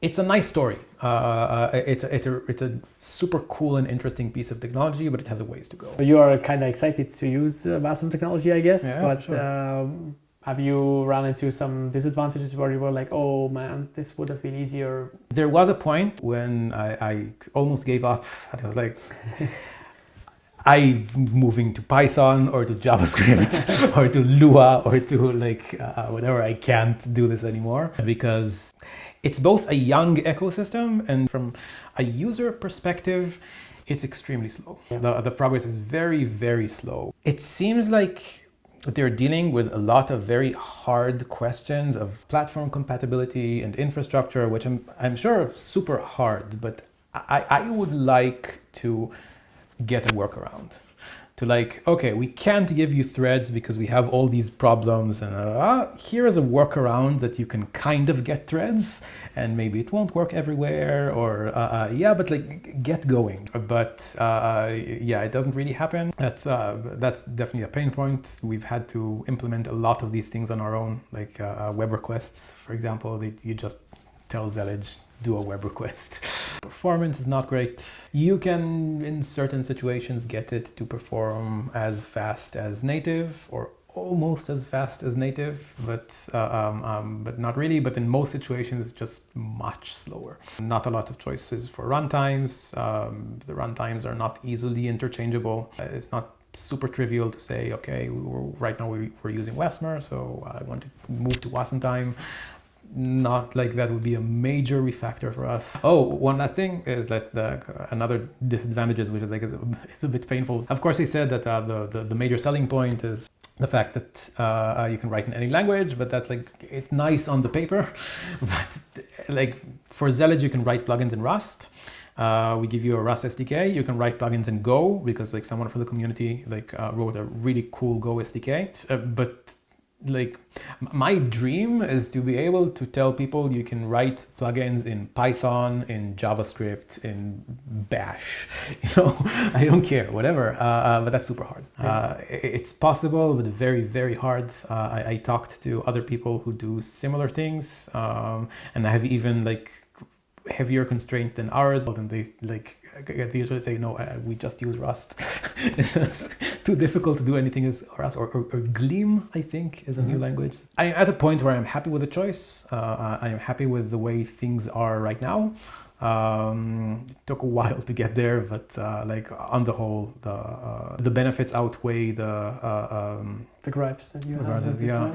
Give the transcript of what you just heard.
it's a nice story. It's a super cool and interesting piece of technology, but it has a ways to go. You are kind of excited to use WASM technology, I guess. Yeah, but for sure. Have you run into some disadvantages where you were like, oh man, this would have been easier? There was a point when I almost gave up. And I was like, I'm moving to Python or to JavaScript or to Lua or to whatever. I can't do this anymore because it's both a young ecosystem, and from a user perspective, it's extremely slow. Yeah. The progress is very, very slow. It seems like they're dealing with a lot of very hard questions of platform compatibility and infrastructure, which I'm sure are super hard, but I would like to get a workaround. To okay, we can't give you threads because we have all these problems, and here is a workaround that you can kind of get threads, and maybe it won't work everywhere, or yeah, but get going. But yeah, it doesn't really happen. That's definitely a pain point. We've had to implement a lot of these things on our own, like web requests, for example. You just tell Zellij, do a web request. Performance is not great. You can, in certain situations, get it to perform as fast as native or almost as fast as native, but not really. But in most situations, it's just much slower. Not a lot of choices for runtimes. The runtimes are not easily interchangeable. It's not super trivial to say, okay, right now we're using Wesmer, so I want to move to Wasmtime. Not like that would be a major refactor for us. Oh, one last thing is that another disadvantages, which is it's a bit painful. Of course, he said that the major selling point is the fact that you can write in any language, but that's it's nice on the paper. But for Zellij, you can write plugins in Rust. We give you a Rust SDK. You can write plugins in Go because someone from the community wrote a really cool Go SDK. But my dream is to be able to tell people you can write plugins in Python, in JavaScript, in Bash. I don't care, whatever. But that's super hard. Yeah. It's possible, but very, very hard. I talked to other people who do similar things, and I have even heavier constraint than ours. And they they usually say, no, we just use Rust. It's just too difficult to do anything as Rust or Gleam, I think, is a new language. I'm at a point where I'm happy with the choice. I am happy with the way things are right now. It took a while to get there, but on the whole, the benefits outweigh the gripes that you have. Yeah.